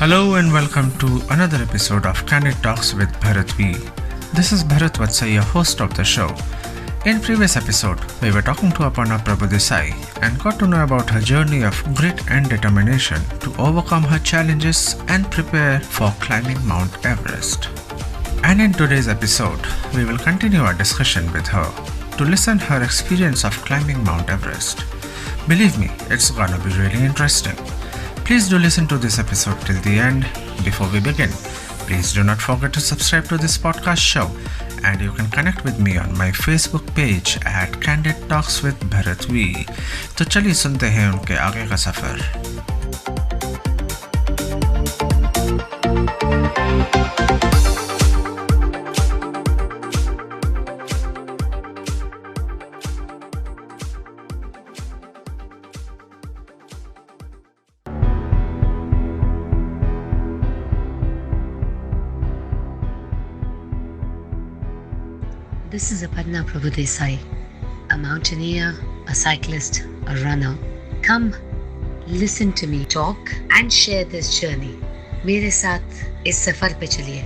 Hello and welcome to another episode of Candid Talks with Bharat V. This is Bharat Vatsaya, host of the show. In previous episode, we were talking to Aparna Prabhudesai and got to know about her journey of grit and determination to overcome her challenges and prepare for climbing Mount Everest. And in today's episode, we will continue our discussion with her to listen her experience of climbing Mount Everest. Believe me, it's gonna be really interesting. Please do listen to this episode till the end. Before we begin, please do not forget to subscribe to this podcast show, and you can connect with me on my Facebook page at Candid Talks with Bharat V. तो चलिए सुनते हैं उनके आगे का सफर. This is Aparna Prabhudesai, a mountaineer, a cyclist, a runner. Come, listen to me talk and share this journey. मेरे साथ इस सफर पे चलिए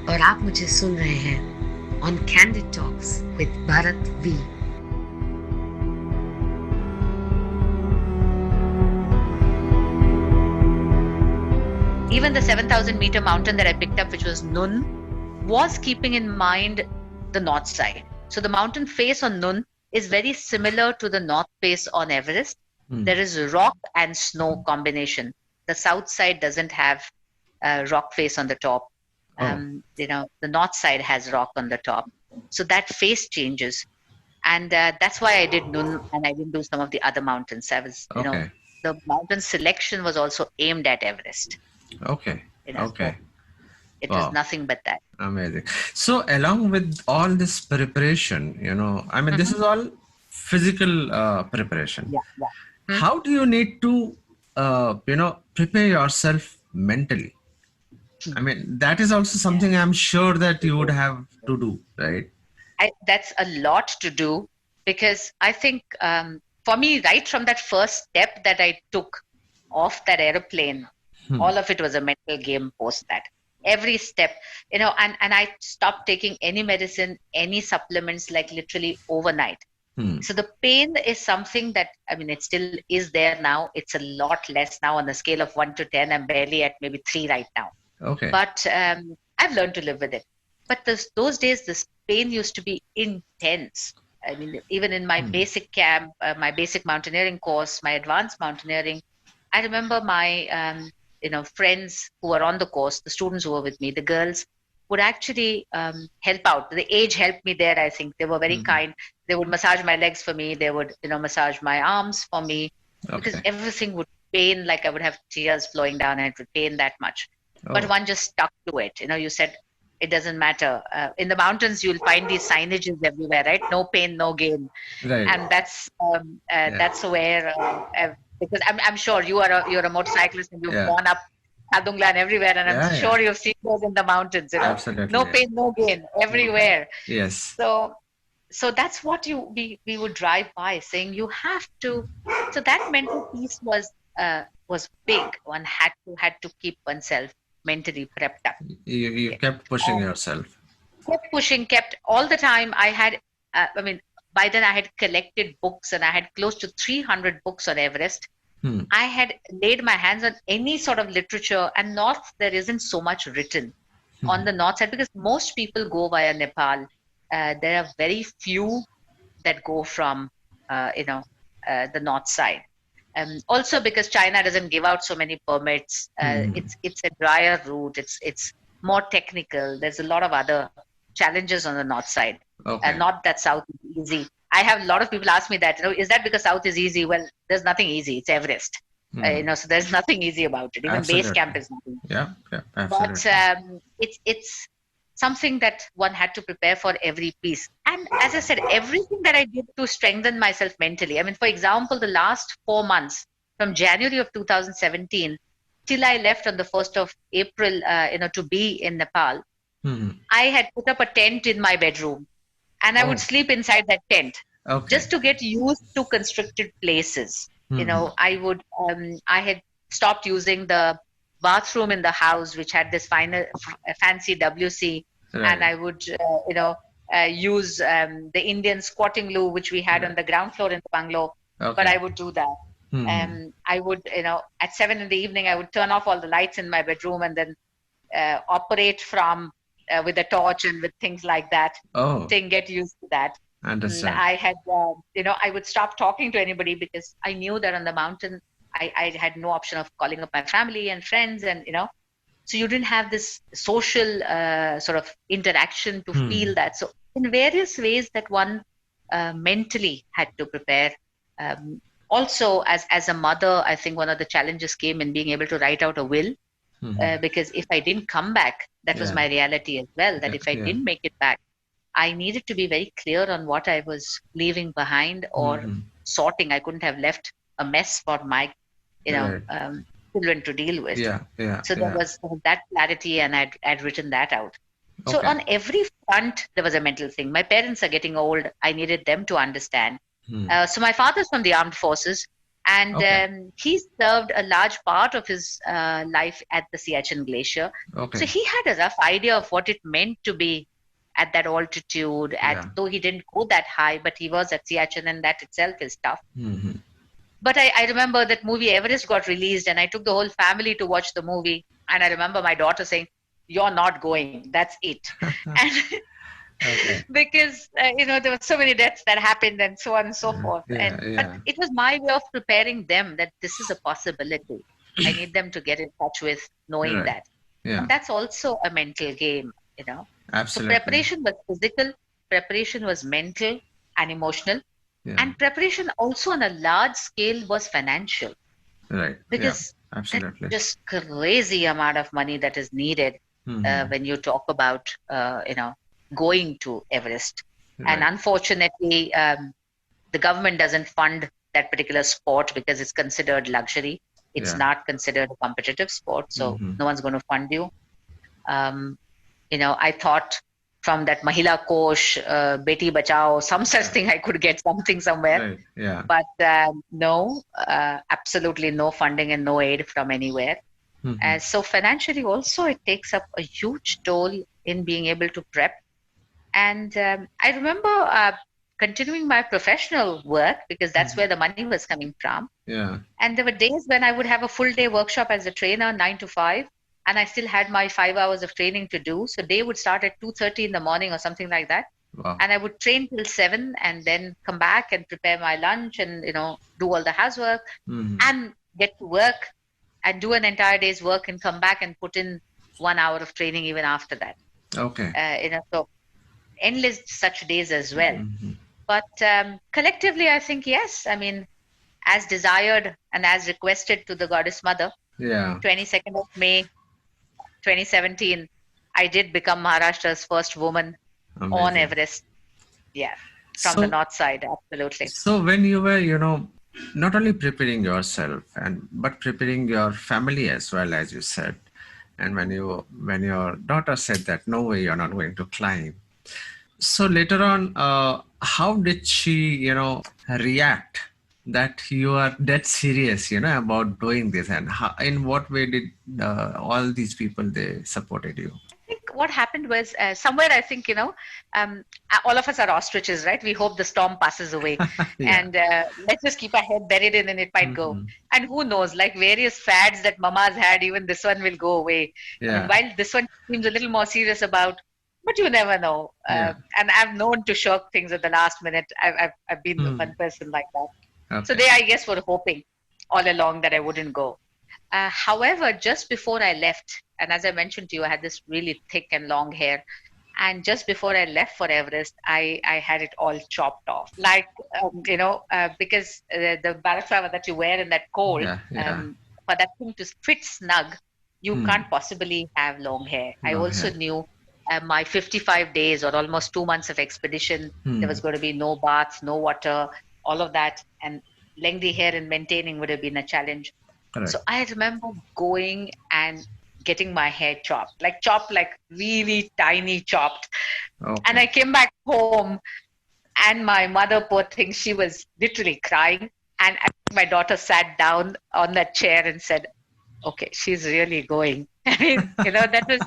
और आप मुझे सुन रहे हैं on Candid Talks with Bharat V. Even the 7,000 meter mountain that I picked up, which was Nun, was keeping in mind the north side. So the mountain face on Nun is very similar to the north face on Everest. There is rock and snow combination. The south side doesn't have rock face on the top. The north side has rock on the top. So that face changes. And that's why I did Nun and I didn't do some of the other mountains. The mountain selection was also aimed at Everest. Okay. Okay. It was nothing but that. Amazing. So along with all this preparation, this is all physical preparation. Yeah. How do you need to, prepare yourself mentally? I mean, that is also something I'm sure that you would have to do, right? That's a lot to do because I think for me, right from that first step that I took off that aeroplane, all of it was a mental game post that. Every step, and I stopped taking any medicine, any supplements, like literally overnight. So the pain is something that, it still is there now. It's a lot less now on the scale of 1 to 10. I'm barely at maybe 3 right now. Okay. But I've learned to live with it. But those days, this pain used to be intense. Even in my basic camp, my basic mountaineering course, my advanced mountaineering, I remember my friends who were on the course, the students who were with me, the girls would actually help out. The age helped me there, I think. They were very kind. They would massage my legs for me. They would, massage my arms for me because everything would pain, like I would have tears flowing down and it would pain that much. But one just stuck to it. You said it doesn't matter. In the mountains, you'll find these signages everywhere, right? No pain, no gain. Right. And that's where... because I'm sure you're a motorcyclist and you've gone up Kadungla and everywhere, and I'm sure you've seen those in the mountains. Absolutely. No pain, no gain, everywhere. Yes. So that's what we would drive by, saying you have to. So that mental piece was big. One had to keep oneself mentally prepped up. You kept pushing yourself. Kept all the time. I had, by then I had collected books and I had close to 300 books on Everest. I had laid my hands on any sort of literature, and north, there isn't so much written on the north side because most people go via Nepal. There are very few that go from, the north side. Also because China doesn't give out so many permits. It's a drier route. It's more technical. There's a lot of other challenges on the north side. And not that south is easy. I have a lot of people ask me that, is that because south is easy? Well, there's nothing easy. It's Everest. So there's nothing easy about it. Even Absolutely. base camp is nothing. Yeah, absolutely. But it's something that one had to prepare for every piece. And as I said, everything that I did to strengthen myself mentally. For example, the last 4 months from January of 2017 till I left on the 1st of April, to be in Nepal, I had put up a tent in my bedroom. And I would sleep inside that tent just to get used to constricted places. I had stopped using the bathroom in the house, which had this fancy WC, and I would, use the Indian squatting loo, which we had on the ground floor in the bungalow. Okay. But I would do that. I would, at 7 in the evening, I would turn off all the lights in my bedroom and then operate from with a torch and with things like that. Oh. Saying get used to that. Understand. I had, I would stop talking to anybody because I knew that on the mountain, I had no option of calling up my family and friends, and so you didn't have this social sort of interaction to feel that. So in various ways that one mentally had to prepare. Also, as a mother, I think one of the challenges came in being able to write out a will, because if I didn't come back, that was my reality as well, that if I didn't make it back, I needed to be very clear on what I was leaving behind or sorting. I couldn't have left a mess for my, children to deal with. So there was that clarity, and I'd written that out. So on every front, there was a mental thing. My parents are getting old. I needed them to understand. So my father's from the armed forces, and he served a large part of his life at the Siachen Glacier. So he had a rough idea of what it meant to be at that altitude, though he didn't go that high, but he was at Siachen, and that itself is tough. But I remember that movie Everest got released, and I took the whole family to watch the movie. And I remember my daughter saying, "You're not going. That's it." And because, there were so many deaths that happened and so on and so forth. But it was my way of preparing them that this is a possibility. I need them to get in touch with knowing that. And that's also a mental game, Absolutely. So preparation was physical, preparation was mental and emotional. And preparation also on a large scale was financial. Right. Because absolutely. Just crazy amount of money that is needed when you talk about, going to Everest. And unfortunately, the government doesn't fund that particular sport because it's considered luxury. It's not considered a competitive sport. So no one's going to fund you. I thought from that Mahila Kosh, Beti Bachao, some such thing I could get something somewhere. But no, absolutely no funding and no aid from anywhere. So financially also, it takes up a huge toll in being able to prep. And I remember continuing my professional work because that's where the money was coming from. And there were days when I would have a full day workshop as a trainer, 9 to 5. And I still had my 5 hours of training to do. So day would start at 2:30 in the morning or something like that. Wow. And I would train till 7 and then come back and prepare my lunch and, do all the housework and get to work and do an entire day's work and come back and put in 1 hour of training even after that. So endless such days as well. But collectively, I think, yes, I mean, as desired and as requested to the Goddess Mother, 22nd of May, 2017, I did become Maharashtra's first woman on Everest. From the north side, absolutely. So when you were, not only preparing yourself but preparing your family as well, as you said, and when your daughter said that no way you're not going to climb. So later on, how did she, react that you are that serious, about doing this, and how, in what way did all these people, they supported you? I think what happened was somewhere, I think, all of us are ostriches, right? We hope the storm passes away and let's just keep our head buried in and it might go. And who knows, like various fads that mamas had, even this one will go away. And while this one seems a little more serious about, but you never know. And I've known to shirk things at the last minute. I've been the one person like that. So they, I guess, were hoping all along that I wouldn't go. However, just before I left, and as I mentioned to you, I had this really thick and long hair. And just before I left for Everest, I had it all chopped off. Like, because the balaclava that you wear in that cold, for that thing to fit snug, you can't possibly have long hair. I also knew my 55 days or almost 2 months of expedition, there was going to be no bath, no water, all of that, and lengthy hair and maintaining would have been a challenge. So I remember going and getting my hair chopped like really tiny chopped. And I came back home and my mother, poor thing, she was literally crying. And my daughter sat down on that chair and said, okay, she's really going. I mean, that was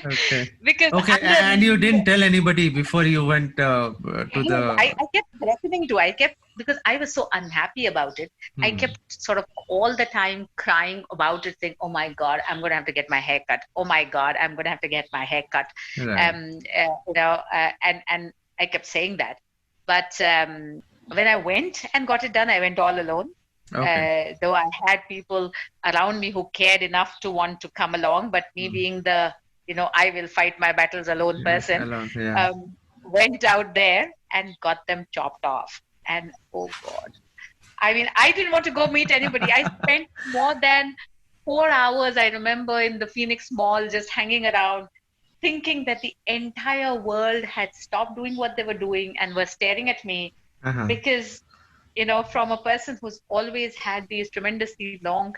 Okay. because Okay. And you didn't tell anybody before you went to Yes, I, the. I kept threatening to. I kept, because I was so unhappy about it. I Hmm. kept sort of all the time crying about it, saying, "Oh my God, I'm going to have to get my hair cut. Oh my God, I'm going to have to get my hair cut." Right. And I kept saying that. But when I went and got it done, I went all alone. Okay. Though I had people around me who cared enough to want to come along, but me Hmm. being the, I will fight my battles alone Yeah, person, alone. Yeah. went out there and got them chopped off. And oh God, I mean, I didn't want to go meet anybody. I spent more than 4 hours, I remember, in the Phoenix Mall just hanging around, thinking that the entire world had stopped doing what they were doing and were staring at me Uh-huh. because, from a person who's always had these tremendously long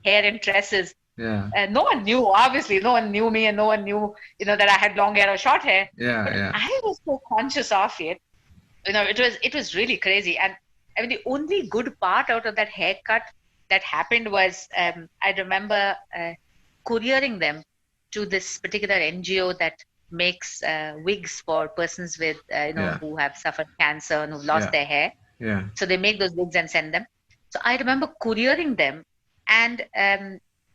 hair and tresses. Yeah. No one knew, obviously, no one knew me and no one knew, that I had long hair or short hair. Yeah. But Yeah. I was so conscious of it. It was really crazy. And I mean, the only good part out of that haircut that happened was I remember couriering them to this particular NGO that makes wigs for persons with, Yeah. who have suffered cancer and who've lost Yeah. their hair. Yeah. So they make those wigs and send them. So I remember couriering them, and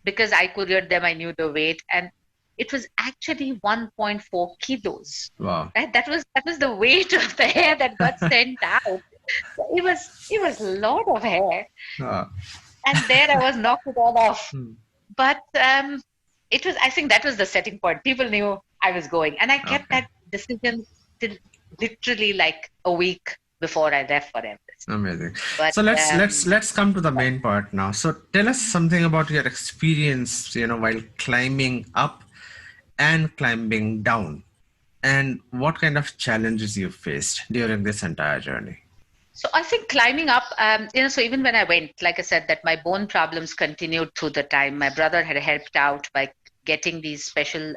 because I couriered them, I knew the weight, and it was actually 1.4 kilos. Wow. Right? That was the weight of the hair that got sent out. So it was a lot of hair, Uh, and there I was knocked it all off. hmm. But it was. I think that was the setting point. People knew I was going, and I kept Okay. that decision till literally like a week before I left for Everest. Amazing. But So let's come to the main part now. So tell us something about your experience, while climbing up and climbing down, and what kind of challenges you faced during this entire journey. So I think climbing up, so even when I went, like I said, that my bone problems continued through the time. My brother had helped out by getting these special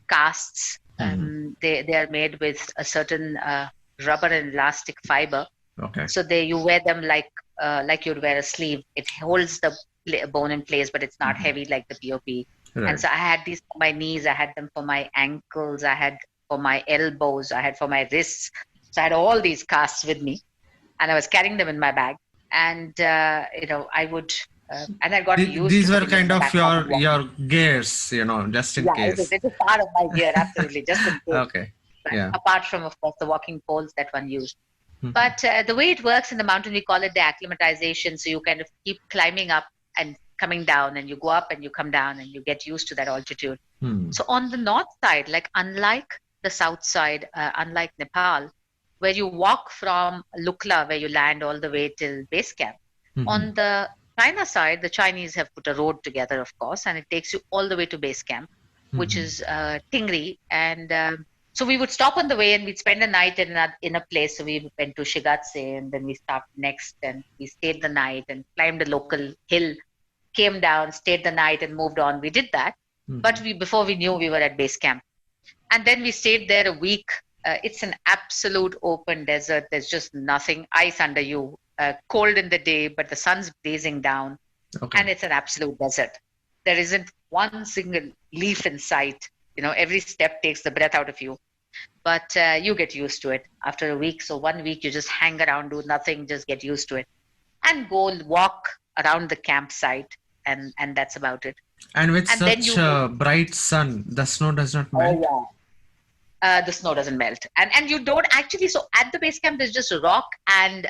casts. They are made with a certain rubber and elastic fiber. Okay. So you wear them like you'd wear a sleeve. It holds the bone in place, but it's not heavy like the POP. Right. And so I had these for my knees, I had them for my ankles, I had for my elbows, I had for my wrists. So I had all these casts with me, and I was carrying them in my bag. And I would, and I got used. These to were putting them in kind the of backpack and your gears, just in yeah, case. it is part of my gear, absolutely, just in case. Okay. Yeah. Apart from, of course, the walking poles that one used. Mhm. But the way it works in the mountain, we call it the acclimatization. So you kind of keep climbing up and coming down, and you go up and you come down, and you get used to that altitude. So on the north side, like unlike the south side, unlike Nepal, where you walk from Lukla, where you land, all the way till base camp, on the China side, the Chinese have put a road together, of course, and it takes you all the way to base camp, which is Tingri. And so we would stop on the way and we'd spend a night in a place. So we went to Shigatse, and then we stopped next and we stayed the night and climbed a local hill, came down, stayed the night, and moved on. We did that. But before we knew, we were at base camp. And then we stayed there a week. It's an absolute open desert. There's just nothing, ice under you, cold in the day, but the sun's blazing down. Okay. And it's an absolute desert. There isn't one single leaf in sight. Every step takes the breath out of you. But you get used to it after a week. So 1 week, you just hang around, do nothing, just get used to it, and go walk around the campsite. And that's about it. And with And then such bright sun, the snow does not melt. Oh, yeah. The snow doesn't melt, and you don't actually. So at the base camp, there's just a rock and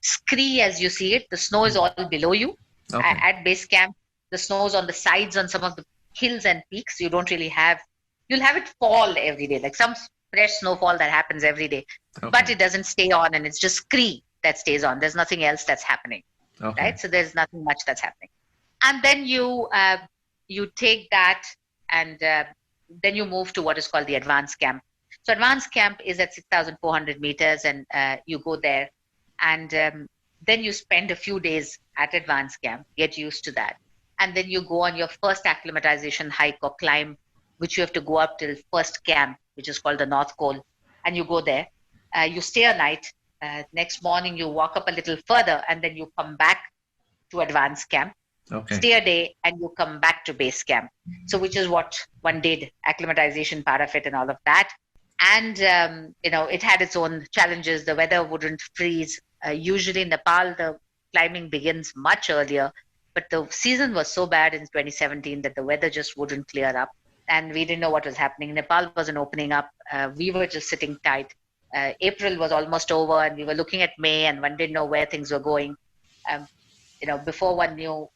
scree as you see it. The snow is all below you. Okay. At base camp, the snow is on the sides on some of the hills and peaks. You don't really have. You'll have it fall every day, like some fresh snowfall that happens every day, but it doesn't stay on, and it's just scree that stays on. There's nothing else that's happening, right? So there's nothing much that's happening, and then you take that and then you move to what is called the advanced camp. So advanced camp is at 6,400 meters, and you go there, and then you spend a few days at advanced camp, get used to that, and then you go on your first acclimatization hike or climb, which you have to go up till first camp, which is called the North Col, and you go there. You stay a night. Next morning, you walk up a little further, and then you come back to advanced camp, Okay. stay a day, and you come back to base camp. So, which is what one did, acclimatization part of it and all of that. And, it had its own challenges. The weather wouldn't freeze. Usually in Nepal, the climbing begins much earlier, but the season was so bad in 2017 that the weather just wouldn't clear up. And we didn't know what was happening. Nepal wasn't opening up. We were just sitting tight. April was almost over, and we were looking at May, and one didn't know where things were going. Before one knew,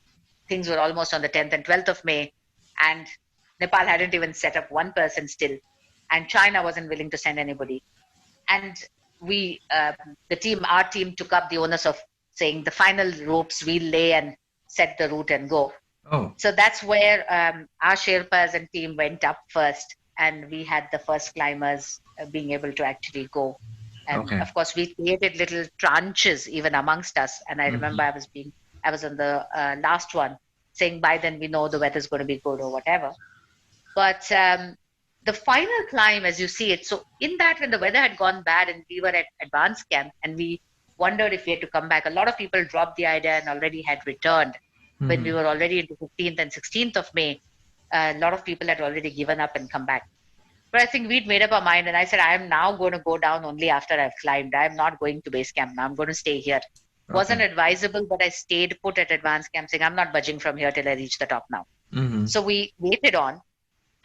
things were almost on the 10th and 12th of May, and Nepal hadn't even set up one person still, and China wasn't willing to send anybody. And we, our team took up the onus of saying the final ropes we'll lay and set the route and go. Oh. So that's where our Sherpas and team went up first, and we had the first climbers being able to actually go. And Okay. of course, we created little tranches even amongst us. And I remember I was on the last one saying by then we know the weather's going to be good or whatever. But the final climb, as you see it, so in that when the weather had gone bad and we were at advanced camp and we wondered if we had to come back, a lot of people dropped the idea and already had returned. When we were already into 15th and 16th of May, a lot of people had already given up and come back. But I think we'd made up our mind, and I said, I am now going to go down only after I've climbed. I'm not going to base camp now. I'm going to stay here. Okay. Wasn't advisable, but I stayed put at advanced camp saying, I'm not budging from here till I reach the top now. So we waited on.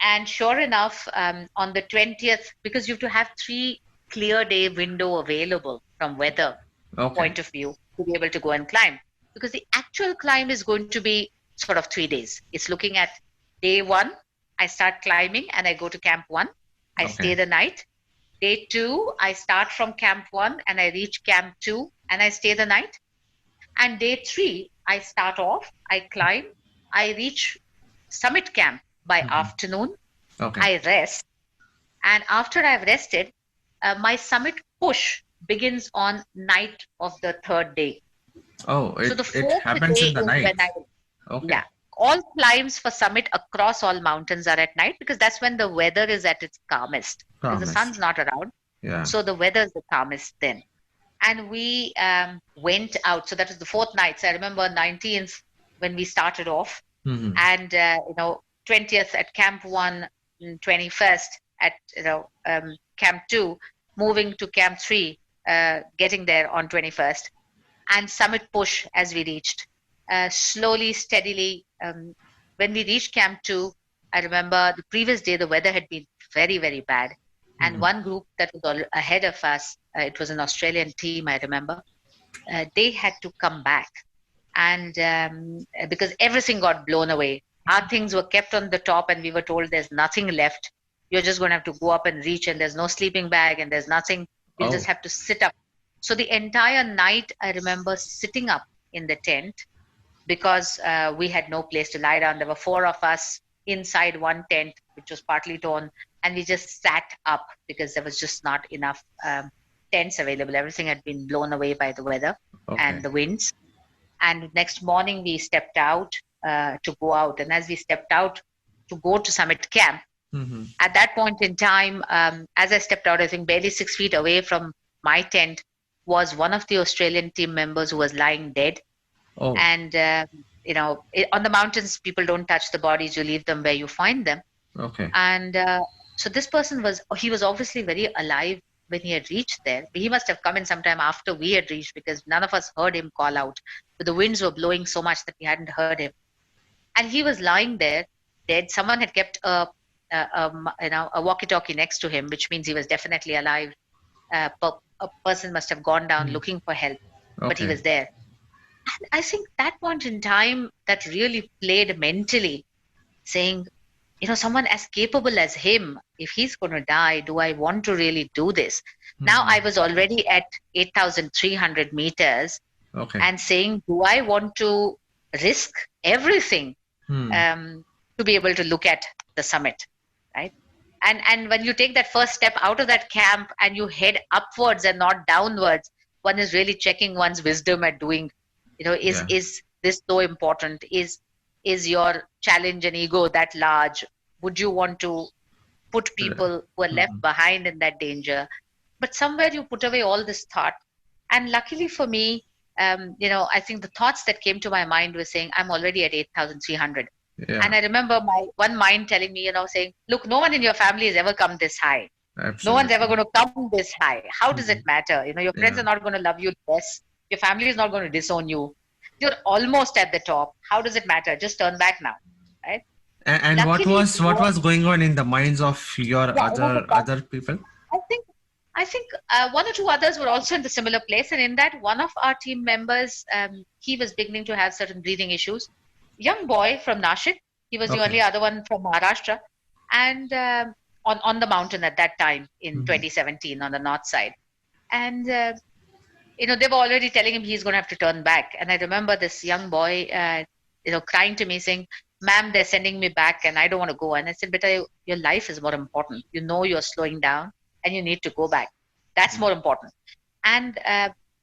And sure enough, on the 20th, because you have to have 3 clear day window available from weather point of view to be able to go and climb. Because the actual climb is going to be sort of 3 days. It's looking at day 1, I start climbing and I go to camp 1. I stay the night. Day 2, I start from camp 1 and I reach camp 2 and I stay the night. And day 3, I start off, I climb, I reach summit camp by afternoon. I rest. And after I've rested, my summit push begins on night of the 3rd day. Oh, so the it happens in the night. Yeah. All climbs for summit across all mountains are at night because that's when the weather is at its calmest. Because the sun's not around. Yeah. So the weather is the calmest then. And we went out. So that was the 4th night. So I remember 19th when we started off. And, 20th at camp 1, 21st at, camp 2, moving to camp 3, getting there on 21st. And summit push as we reached. Slowly, steadily. When we reached camp 2, I remember the previous day the weather had been very, very bad. And one group that was ahead of us, it was an Australian team, I remember, they had to come back. And because everything got blown away. Our things were kept on the top and we were told there's nothing left. You're just going to have to go up and reach and there's no sleeping bag and there's nothing. You'll just have to sit up. So the entire night, I remember sitting up in the tent because we had no place to lie down. There were 4 of us inside one tent, which was partly torn, and we just sat up because there was just not enough tents available. Everything had been blown away by the weather and the winds. And next morning, we stepped out to go out. And as we stepped out to go to summit camp, at that point in time, as I stepped out, I think barely 6 feet away from my tent was one of the Australian team members who was lying dead. And, on the mountains, people don't touch the bodies. You leave them where you find them. And so this person he was obviously very alive when he had reached there. He must have come in sometime after we had reached because none of us heard him call out. But the winds were blowing so much that we hadn't heard him. And he was lying there dead. Someone had kept a walkie-talkie next to him, which means he was definitely alive. A person must have gone down looking for help, but he was there. And I think that point in time that really played mentally, saying, someone as capable as him, if he's going to die, do I want to really do this? Now I was already at 8,300 meters and saying, do I want to risk everything to be able to look at the summit, right? And when you take that first step out of that camp and you head upwards and not downwards, one is really checking one's wisdom at doing, is this so important? Is your challenge and ego that large? Would you want to put people who are left behind in that danger? But somewhere you put away all this thought. And luckily for me, I think the thoughts that came to my mind were saying, I'm already at 8,300. Yeah. And I remember my one mind telling me, saying, look, no one in your family has ever come this high. Absolutely. No one's ever going to come this high. How does it matter? Your friends Yeah. are not going to love you less. Your family is not going to disown you. You're almost at the top. How does it matter? Just turn back now, right? And Luckily, what was going on in the minds of your other people? I think one or two others were also in the similar place, and in that, one of our team members, he was beginning to have certain breathing issues. Young boy from Nashik, he was the Okay. only other one from Maharashtra, and on the mountain at that time in 2017 on the north side, and they were already telling him he's going to have to turn back. And I remember this young boy, crying to me saying, "Ma'am, they're sending me back, and I don't want to go." And I said, "Beta, your life is more important. You're slowing down, and you need to go back. That's more important." And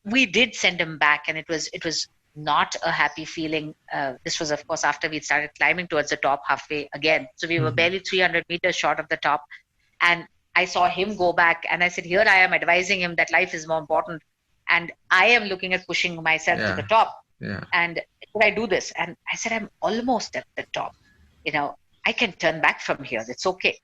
we did send him back, and it was not a happy feeling. This was, of course, after we started climbing towards the top halfway again. So we were barely 300 meters short of the top, and I saw him go back, and I said, "Here I am advising him that life is more important, and I am looking at pushing myself to the top. Yeah. And could I do this?" And I said, "I'm almost at the top. I can turn back from here. It's okay."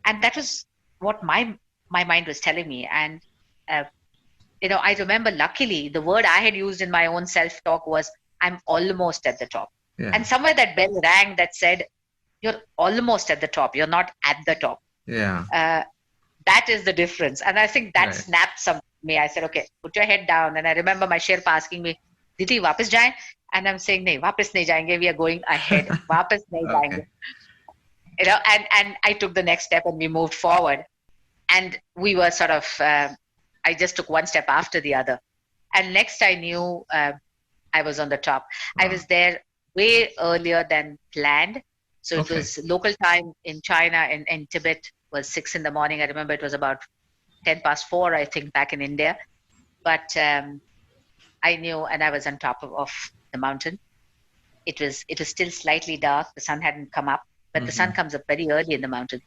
And that was what my mind was telling me. And I remember, luckily, the word I had used in my own self-talk was, "I'm almost at the top." Yeah. And somewhere that bell rang that said, "You're almost at the top. You're not at the top." Yeah. That is the difference. And I think that Right. snapped some me. I said, "Okay, put your head down." And I remember my Sherpa asking me, "Didi, वापस जाएं?" And I'm saying, "नहीं, वापस नहीं जाएंगे. We are going ahead. वापस नहीं जाएंगे." Okay. And I took the next step and we moved forward. And we were sort of, I just took one step after the other. And next I knew I was on the top. I Wow. was there way earlier than planned. So Okay. it was local time in China, and Tibet was 6 in the morning. I remember it was about 10 past 4, I think, back in India. But I knew, and I was on top of the mountain. It was still slightly dark. The sun hadn't come up, but the sun comes up very early in the mountain.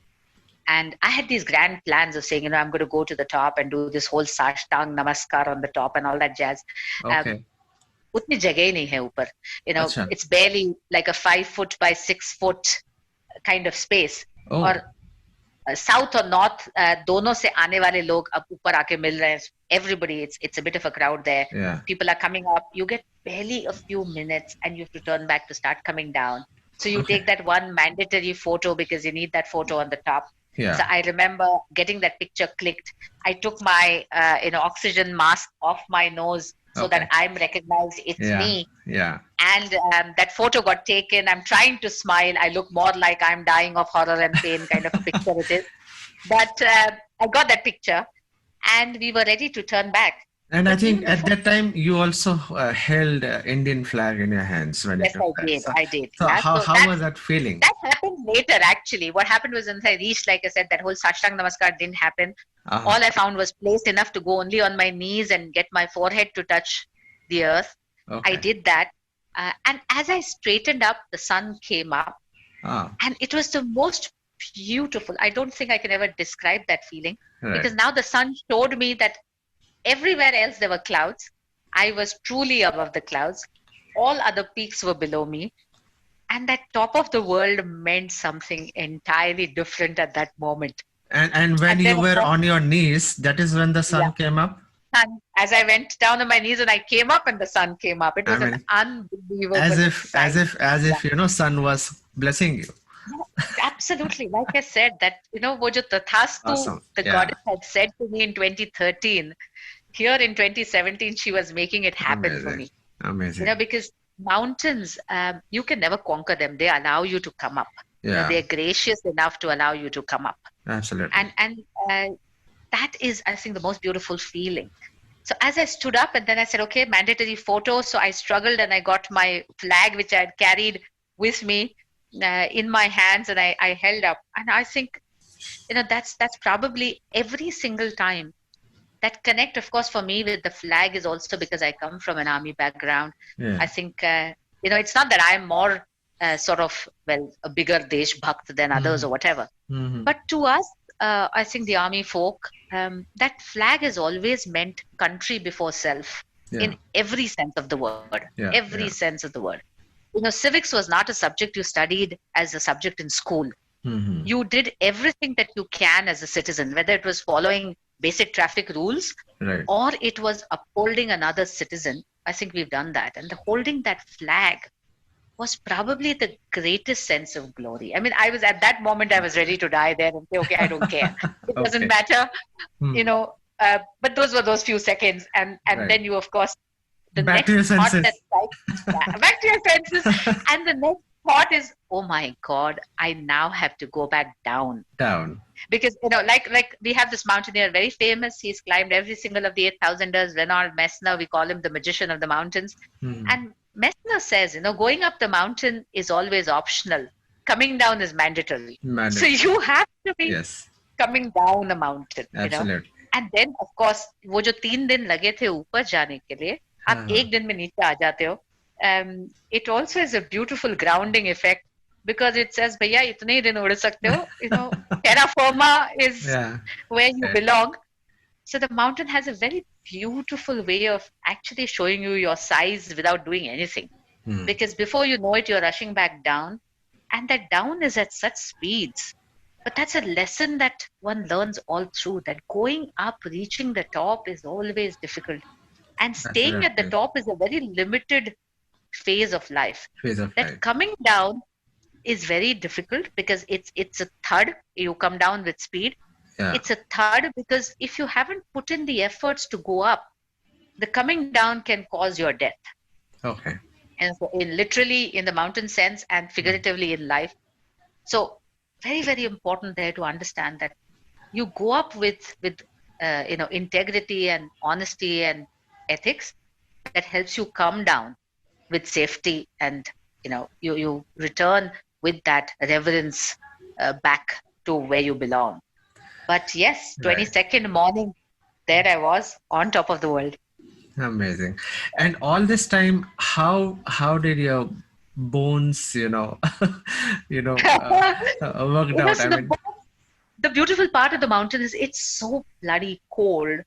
And I had these grand plans of saying, I'm going to go to the top and do this whole Sashtang Namaskar on the top and all that jazz. Okay. Utni jagah hi nahi hai upar. Achha. It's barely like a 5 foot by 6 foot kind of space. Oh. Or south or north, dono se aane wale log ab upar aake mil rahe hain. Everybody, it's a bit of a crowd there. Yeah. People are coming up. You get barely a few minutes and you have to turn back to start coming down. So you Okay. take that one mandatory photo because you need that photo on the top. Yeah. So I remember getting that picture clicked. I took my oxygen mask off my nose so Okay. that I'm recognized. It's Yeah. me. Yeah. And that photo got taken. I'm trying to smile. I look more like I'm dying of horror and pain kind of a picture it is. But I got that picture and we were ready to turn back. And I But think even at that time you also held Indian flag in your hands when Yes, you took I that. did. So, I did. so Yeah. how So how was that feeling? that happened later, actually. What happened was once I reached, like I said, that whole Sashtang Namaskar didn't happen. Uh-huh. All I found was place enough to go only on my knees and get my forehead to touch the earth. Okay. I did that. And as I straightened up, the sun came up. Ah, And it was the most beautiful. I don't think I can ever describe that feeling. right. Because now the sun showed me that everywhere else there were clouds. I was truly above the clouds. All other peaks were below me. And that top of the world meant something entirely different at that moment. And when And you then, were of course- on your knees, that is when the sun Yeah. came up. And as I went down on my knees and I came up and the sun came up. It was I an mean, unbelievable As if sight. sun was blessing you. Absolutely. Like I said, that, wo jo Tathastu, Awesome. the Yeah. goddess had said to me in 2013, here in 2017, she was making it happen for me. Amazing. Because mountains, you can never conquer them. They allow you to come up. Yeah. They're gracious enough to allow you to come up. Absolutely. And that is, I think, the most beautiful feeling. So as I stood up and then I said, okay, mandatory photo. So I struggled and I got my flag, which I had carried with me in my hands, and I held up. And I think, that's probably every single time. That connect, of course, for me with the flag is also because I come from an army background. Yeah. I think, it's not that I'm more a bigger Desh Bhakt than others or whatever. Mhm. But to us, I think the army folk, that flag has always meant country before self. in every sense of the word. Yeah. Sense of the word. Civics was not a subject you studied as a subject in school. Mm-hmm. You did everything that you can as a citizen, whether it was following basic traffic rules Right. or it was upholding another citizen. I think we've done that. And holding that flag was probably the greatest sense of glory. I mean, I was at that moment, I was ready to die there and say, okay, I don't care. It doesn't matter, but those were those few seconds. And Right. then you, of course, the Back to next your thought senses. back to your senses. And the next thought is, oh my God, I now have to go back down. Because, like we have this mountaineer, very famous. He's climbed every single of the 8,000ers, Reinhold Messner. We call him the magician of the mountains. And Messner says, going up the mountain is always optional. Coming down is mandatory. So you have to be coming down the mountain. Absolutely. And then, of course, वो जो 3 दिन लगे थे ऊपर जाने के लिए, आप एक दिन में नीचे आ जाते हो. It also is a beautiful grounding effect because it says, भैया इतने ही दिन उड़ सकते हो. Terra firma is where you belong. So the mountain has a very beautiful way of actually showing you your size without doing anything. Because before you know it, you're rushing back down. And that down is at such speeds. But that's a lesson that one learns all through, that going up, reaching the top is always difficult. And staying at the top is a very limited phase of life. Coming down is very difficult because it's a thud. You come down with speed. Yeah. It's a thud because if you haven't put in the efforts to go up, the coming down can cause your death. Okay. And so literally in the mountain sense and figuratively in life. So very, very important there to understand that you go up with integrity and honesty and ethics that helps you come down with safety, and you return with that reverence back to where you belong. But yes, 22nd morning, there I was on top of the world. Amazing. And all this time, how did your bones, worked out? The beautiful part of the mountain is it's so bloody cold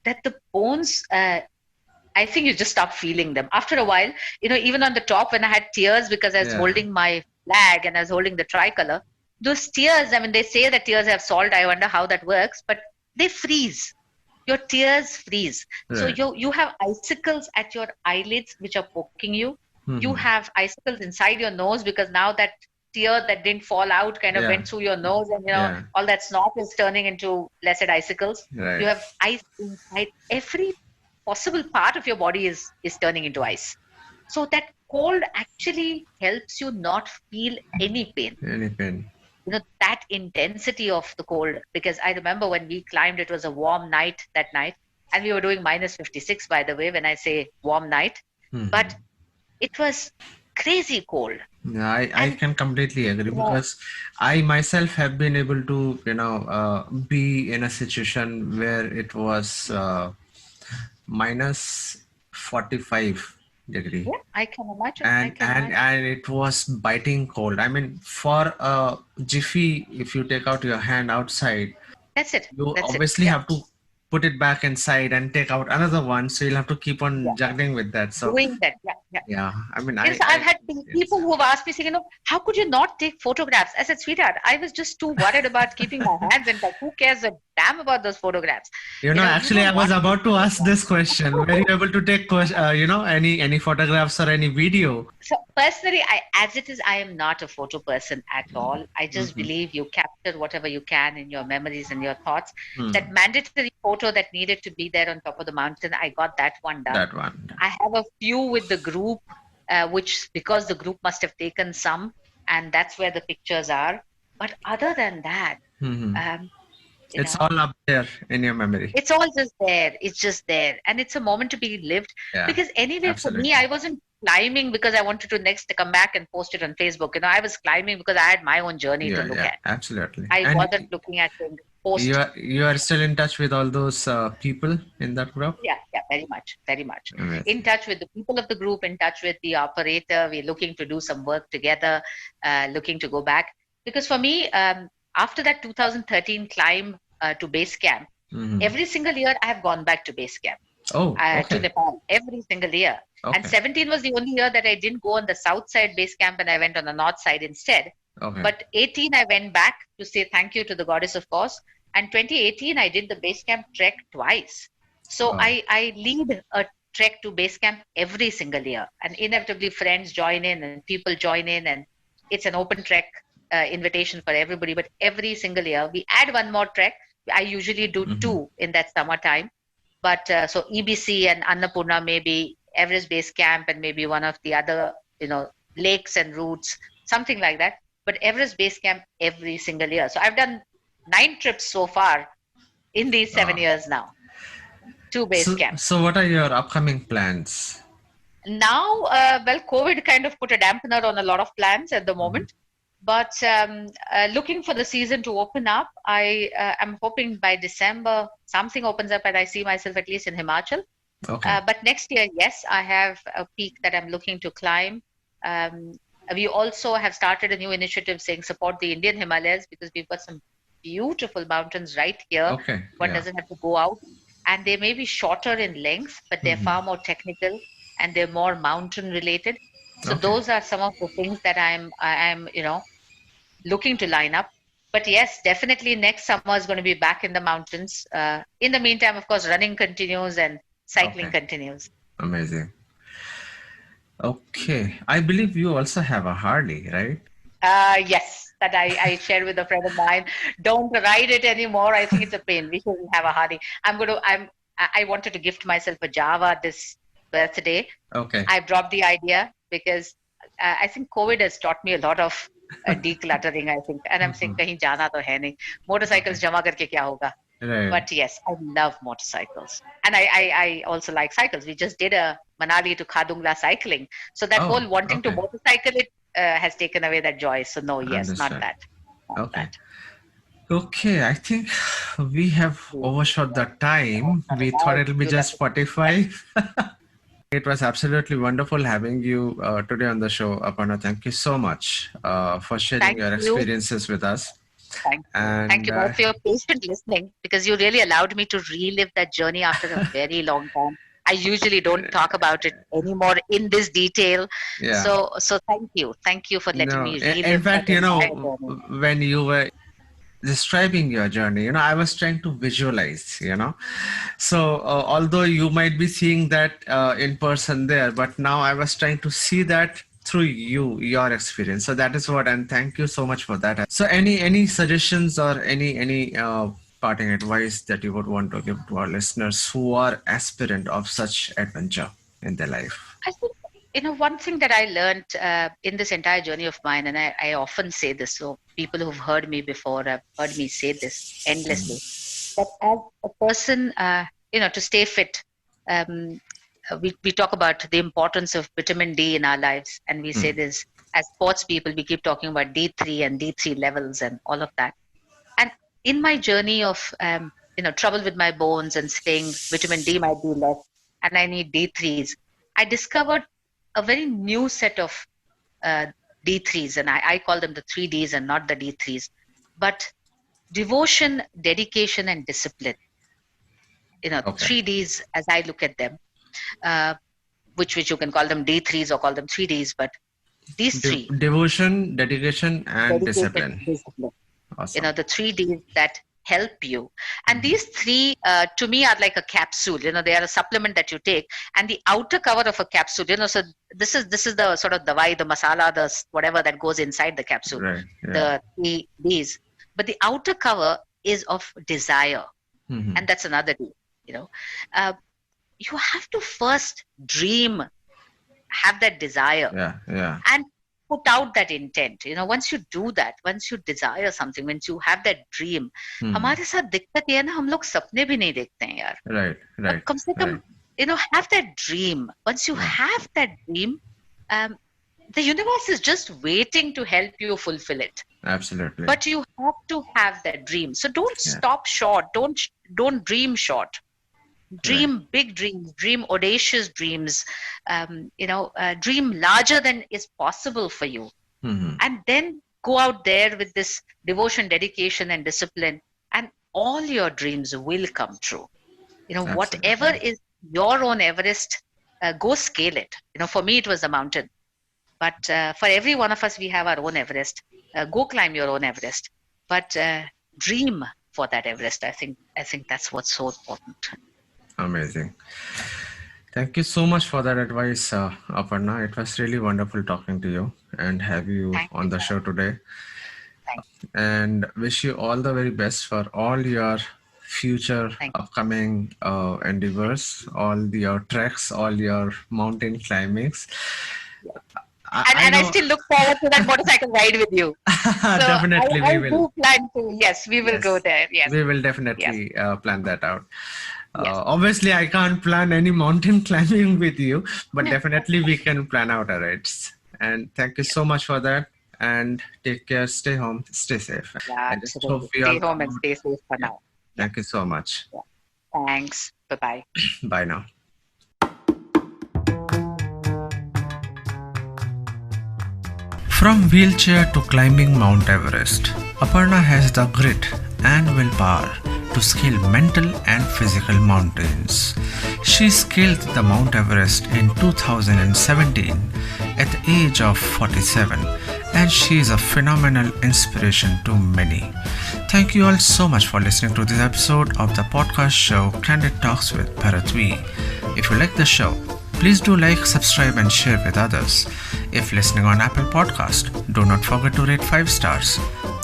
that the bones, I think you just stop feeling them. After a while, even on the top when I had tears because I was holding my flag and I was holding the tricolor, those tears, I mean, they say that tears have salt. I wonder how that works, but they freeze. Your tears freeze. Right. So you have icicles at your eyelids which are poking you. Mm-hmm. You have icicles inside your nose because now that tear that didn't fall out kind of went through your nose, and all that snot is turning into blessed icicles. Right. You have ice inside. Every possible part of your body is turning into ice. So that cold actually helps you not feel any pain. That intensity of the cold, because I remember when we climbed, it was a warm night that night, and we were doing minus 56, by the way, when I say warm night, but it was crazy cold. Yeah, I can completely agree because I myself have been able to, be in a situation where it was minus 45 degree. Yeah, I can imagine. And it was biting cold. I mean, for a jiffy, if you take out your hand outside, that's it. You obviously have to put it back inside and take out another one. So you'll have to keep on juggling with that. So doing that, yeah. I mean, I've had people who have asked me, saying, how could you not take photographs? I said, sweetheart, I was just too worried about keeping my hands in touch. Who cares a damn about those photographs? Actually, I was about to ask this question. Were you able to take, any photographs or any video? So personally, I am not a photo person at all. I just believe you capture whatever you can in your memories and your thoughts. That mandatory photo that needed to be there on top of the mountain, I got that one done. I have a few with the group, which because the group must have taken some, and that's where the pictures are. But other than that, it's all up there in your memory. It's all just there. It's just there. And it's a moment to be lived. Because anyway, absolutely. For me, I wasn't climbing because I wanted to next come back and post it on Facebook. I was climbing because I had my own journey to look at. Absolutely. I wasn't looking at the post. You are still in touch with all those people in that group? Yeah, very much. Amazing. In touch with the people of the group, in touch with the operator. We're looking to do some work together, looking to go back. Because for me, after that 2013 climb to base camp, every single year I have gone back to base camp. to Nepal every single year. And 17 was the only year that I didn't go on the south side base camp and I went on the north side instead. But 18, I went back to say thank you to the goddess, of course. And 2018, I did the base camp trek twice. So I lead a trek to base camp every single year. And inevitably, friends join in and people join in. And it's an open trek invitation for everybody. But every single year, we add one more trek. I usually do two in that summertime. But so EBC and Annapurna, maybe Everest Base Camp, and maybe one of the other, lakes and routes, something like that. But Everest Base Camp every single year. So I've done 9 trips so far in these 7 years now. 2 base camps. So what are your upcoming plans? Now, COVID kind of put a dampener on a lot of plans at the moment. But looking for the season to open up, I am hoping by December something opens up and I see myself at least in Himachal. But next year, yes, I have a peak that I'm looking to climb. We also have started a new initiative saying support the Indian Himalayas because we've got some beautiful mountains right here. One doesn't have to go out. And they may be shorter in length, but they're far more technical and they're more mountain related. So those are some of the things that I'm looking to line up. But yes, definitely next summer is going to be back in the mountains. In the meantime, of course, running continues and cycling continues. Amazing. Okay. I believe you also have a Harley, right? Yes, that I shared with a friend of mine. Don't ride it anymore. I think it's a pain. We shouldn't have a Harley. I wanted to gift myself a Java this birthday. I dropped the idea because I think COVID has taught me a lot of decluttering, I think. And I'm saying, kahin jana to hai nahi. Motorcycles jama karke kya hoga? But yes, I love motorcycles. And I also like cycles. We just did a Manali to Khadungla cycling. So that whole wanting to motorcycle it has taken away that joy. So no, yes, not that. Okay, I think we have overshot the time. We thought it'll be just 45. It was absolutely wonderful having you today on the show, Aparna. Thank you so much for sharing your experiences with us. Thank you both for your patient listening because you really allowed me to relive that journey after a very long time. I usually don't talk about it anymore in this detail. So thank you. Thank you for letting me relive. In fact, when you were describing your journey, I was trying to visualize, So although you might be seeing that in person there, but now I was trying to see that through your experience. So that is what, and thank you so much for that. So any suggestions or any parting advice that you would want to give to our listeners who are aspirant of such adventure in their life? I think, one thing that I learned in this entire journey of mine, and I often say this, so people who've heard me before have heard me say this endlessly, that as a person, to stay fit, we talk about the importance of vitamin D in our lives. And we say this, as sports people, we keep talking about D3 and D3 levels and all of that. And in my journey of, trouble with my bones and saying vitamin D might be less and I need D3s, I discovered a very new set of D3s. And I call them the 3Ds and not the D3s. But devotion, dedication, and discipline. 3Ds as I look at them. Which you can call them D3s or call them 3Ds, but these three. Devotion, dedication, and discipline. Awesome. The 3Ds that help you. And these three, to me, are like a capsule. They are a supplement that you take. And the outer cover of a capsule, so this is the sort of dawai, the masala, the whatever that goes inside the capsule. Right. Yeah. The 3Ds. But the outer cover is of desire. And that's another D, you have to first dream, have that desire, and put out that intent. Once you do that, once you desire something, once you have that dream, हमारे साथ दिक्कत ये है ना, हम लोग सपने भी नहीं देखते हैं यार. Right. कम से कम, have that dream. Once you have that dream, the universe is just waiting to help you fulfill it. Absolutely. But you have to have that dream. So don't stop short. Don't dream short. Dream big dreams, dream audacious dreams, dream larger than is possible for you. And then go out there with this devotion, dedication, and discipline, and all your dreams will come true. Whatever is your own Everest, go scale it. For me, it was a mountain. But for every one of us, we have our own Everest. Go climb your own Everest. But dream for that Everest. I think that's what's so important. Amazing. Thank you so much for that advice, Aparna. It was really wonderful talking to you and have you on the show today. And wish you all the very best for all your future upcoming endeavors, all your treks, all your mountain climbings. And I still look forward to that motorcycle ride with you. So definitely, we will. Plan to. Yes, we will go there. Yes, we will definitely plan that out. Obviously, I can't plan any mountain climbing with you, but definitely we can plan out our rides. And thank you so much for that. And take care, stay home, stay safe. Yeah, and just hope stay home and stay safe for now. Thank you so much. Yeah. Thanks. Bye-bye. Bye now. From wheelchair to climbing Mount Everest, Aparna has the grit and willpower to scale mental and physical mountains. She scaled the Mount Everest in 2017 at the age of 47, and she is a phenomenal inspiration to many. Thank you all so much for listening to this episode of the podcast show Candid Talks with Bharat V. If you like the show, please do like, subscribe and share with others. If listening on Apple Podcast, do not forget to rate 5 stars.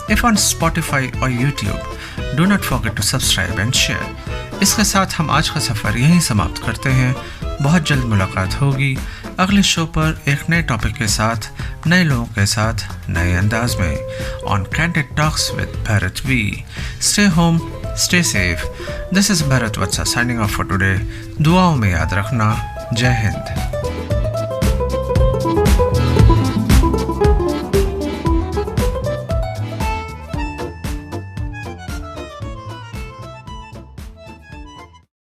If on Spotify or YouTube, do not forget to subscribe and share. इसके साथ हम आज का सफ़र यहीं समाप्त करते हैं. बहुत जल्द मुलाकात होगी अगले शो पर एक नए टॉपिक के साथ, नए लोगों के साथ, नए अंदाज में on Candid Talks with Bharat V. Stay home, stay safe. This is Bharat Vatsa signing off for today. दुआओं में याद रखना. जय हिंद.